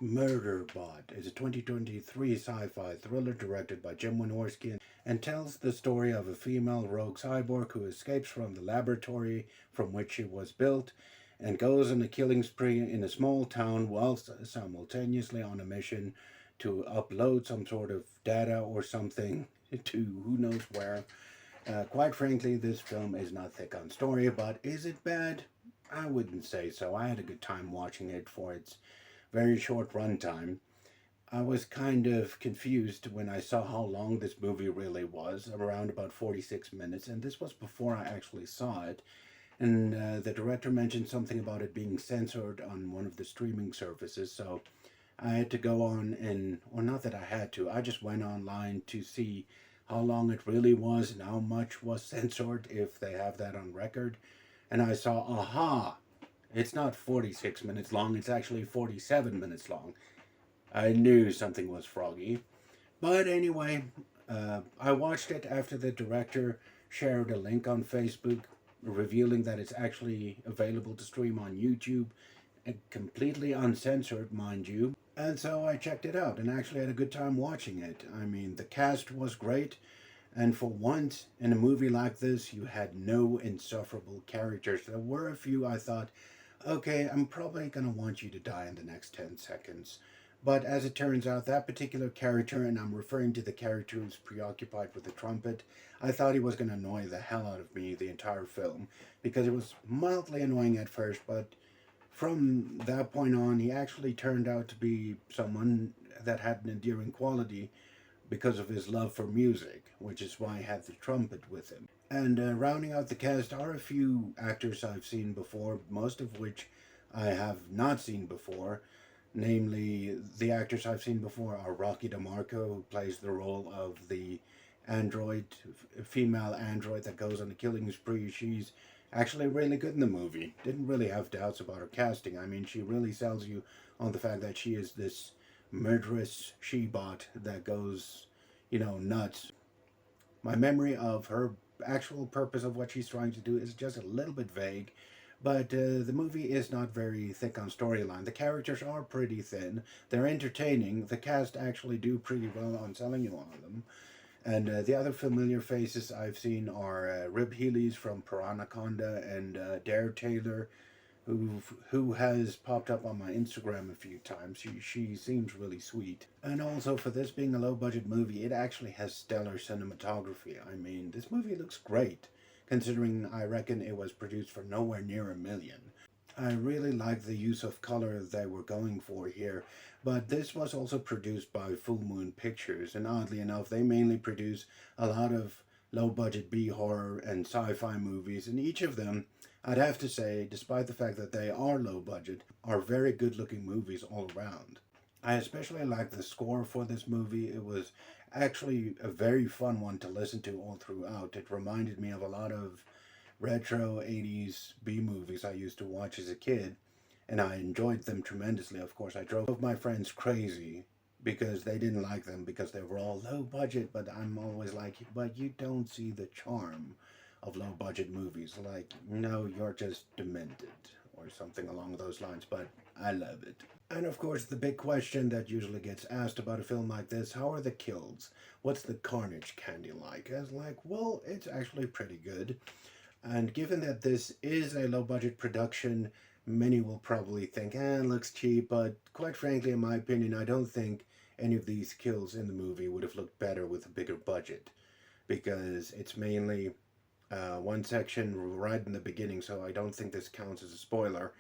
Murderbot is a 2023 sci-fi thriller directed by Jim Wynorski and tells the story of a female rogue cyborg who escapes from the laboratory from which she was built and goes on a killing spree in a small town whilst simultaneously on a mission to upload some sort of data or something to who knows where. Quite frankly, this film is not thick on story, but is it bad? I wouldn't say so. I had a good time watching it for its very short runtime. I was kind of confused when I saw how long this movie really was, around about 46 minutes, and this was before I actually saw it. And the director mentioned something about it being censored on one of the streaming services, so I had to go on and, or not that I had to, I just went online to see how long it really was and how much was censored, if they have that on record. And I saw, aha, it's not 46 minutes long, it's actually 47 minutes long. I knew something was froggy. But anyway, I watched it after the director shared a link on Facebook revealing that it's actually available to stream on YouTube, completely uncensored, mind you. And so I checked it out and actually had a good time watching it. I mean, the cast was great. And for once in a movie like this, you had no insufferable characters. There were a few I thought, okay, I'm probably going to want you to die in the next 10 seconds. But as it turns out, that particular character, and I'm referring to the character who's preoccupied with the trumpet, I thought he was going to annoy the hell out of me the entire film, because it was mildly annoying at first, but from that point on, he actually turned out to be someone that had an endearing quality because of his love for music, which is why he had the trumpet with him. And rounding out the cast are a few actors I've seen before, most of which I have not seen before. Namely, the actors I've seen before are Rocky DeMarco, who plays the role of the android, female android that goes on a killing spree. She's actually really good in the movie. Didn't really have doubts about her casting. I mean, she really sells you on the fact that she is this murderous she-bot that goes, nuts. My memory of her actual purpose of what she's trying to do is just a little bit vague, but the movie is not very thick on storyline. The characters are pretty thin. They're entertaining. The cast actually do pretty well on selling you on them. And the other familiar faces I've seen are Ribb Hillies from Piranaconda and Dare Taylor, who has popped up on my Instagram a few times. She seems really sweet. And also, for this being a low-budget movie, it actually has stellar cinematography. I mean, this movie looks great, considering I reckon it was produced for nowhere near $1 million. I really like the use of color they were going for here, but this was also produced by Full Moon Pictures, and oddly enough, they mainly produce a lot of low-budget B-horror and sci-fi movies, and each of them, I'd have to say, despite the fact that they are low-budget, are very good-looking movies all around. I especially like the score for this movie. It was actually a very fun one to listen to all throughout. It reminded me of a lot of retro 80s B movies I used to watch as a kid, and I enjoyed them tremendously. Of course, I drove my friends crazy because they didn't like them because they were all low budget, but I'm always like, but you don't see the charm of low budget movies. Like, no, you're just demented or something along those lines, but I love it. And of course, the big question that usually gets asked about a film like this, how are the kills? What's the carnage candy like? As like, well, it's actually pretty good. And given that this is a low-budget production, many will probably think, it looks cheap, but quite frankly, in my opinion, I don't think any of these kills in the movie would have looked better with a bigger budget, because it's mainly one section right in the beginning, so I don't think this counts as a spoiler.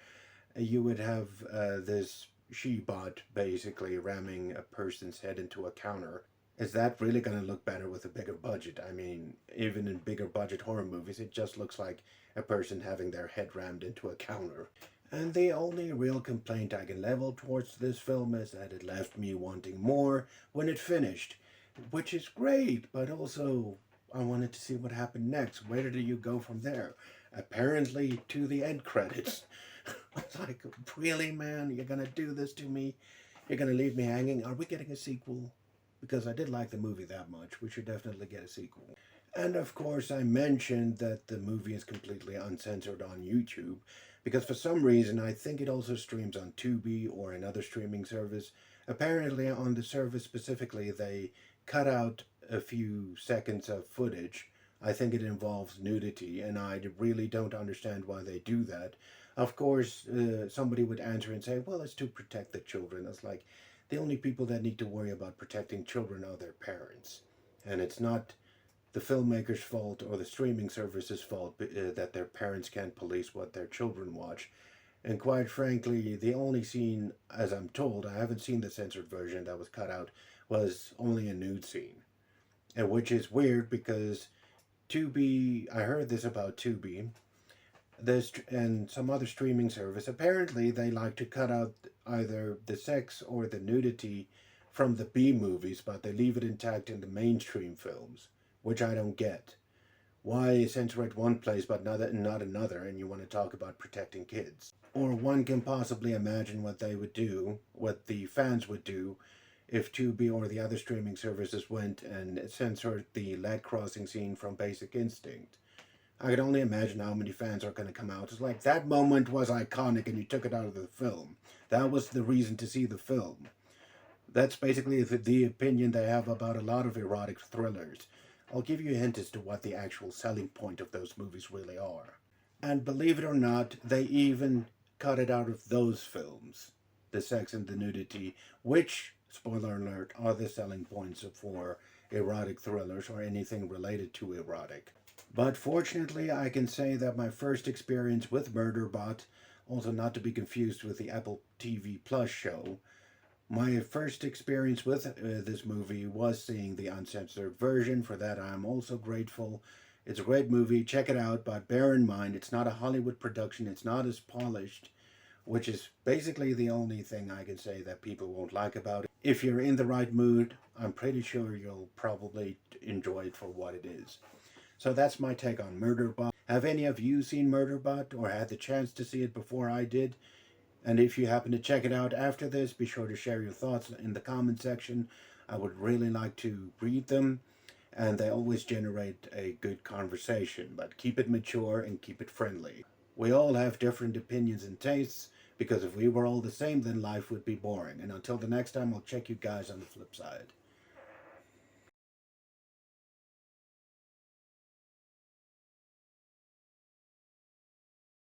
You would have this she-bot basically ramming a person's head into a counter. Is that really going to look better with a bigger budget? I mean, even in bigger budget horror movies, it just looks like a person having their head rammed into a counter. And the only real complaint I can level towards this film is that it left me wanting more when it finished, which is great, but also I wanted to see what happened next. Where do you go from there? Apparently to the end credits. It's like, really, man? You're going to do this to me? You're going to leave me hanging? Are we getting a sequel? Because I did like the movie that much. We should definitely get a sequel. And of course, I mentioned that the movie is completely uncensored on YouTube because for some reason I think it also streams on Tubi or another streaming service. Apparently, on the service specifically, they cut out a few seconds of footage. I think it involves nudity, and I really don't understand why they do that. Of course, somebody would answer and say, well, it's to protect the children. It's like the only people that need to worry about protecting children are their parents. And it's not the filmmaker's fault or the streaming service's fault that their parents can't police what their children watch. And quite frankly, the only scene, as I'm told, I haven't seen the censored version that was cut out, was only a nude scene. And which is weird because Tubi, I heard this about Tubi, this and some other streaming service. Apparently, they like to cut out either the sex or the nudity from the B movies, but they leave it intact in the mainstream films, which I don't get. Why censor it one place but not another, and you want to talk about protecting kids? Or one can possibly imagine what they would do, what the fans would do, if Tubi or the other streaming services went and censored the leg crossing scene from Basic Instinct. I can only imagine how many fans are going to come out. It's like, that moment was iconic and you took it out of the film. That was the reason to see the film. That's basically the opinion they have about a lot of erotic thrillers. I'll give you a hint as to what the actual selling point of those movies really are. And believe it or not, they even cut it out of those films. The sex and the nudity, which, spoiler alert, are the selling points for erotic thrillers or anything related to erotic. But fortunately, I can say that my first experience with Murderbot, also not to be confused with the Apple TV Plus show, my first experience with this movie was seeing the uncensored version. For that, I'm also grateful. It's a great movie. Check it out, but bear in mind, it's not a Hollywood production. It's not as polished, which is basically the only thing I can say that people won't like about it. If you're in the right mood, I'm pretty sure you'll probably enjoy it for what it is. So that's my take on Murderbot. Have any of you seen Murderbot or had the chance to see it before I did? And if you happen to check it out after this, be sure to share your thoughts in the comment section. I would really like to read them, and they always generate a good conversation, but keep it mature and keep it friendly. We all have different opinions and tastes, because if we were all the same, then life would be boring. And until the next time, I'll check you guys on the flip side.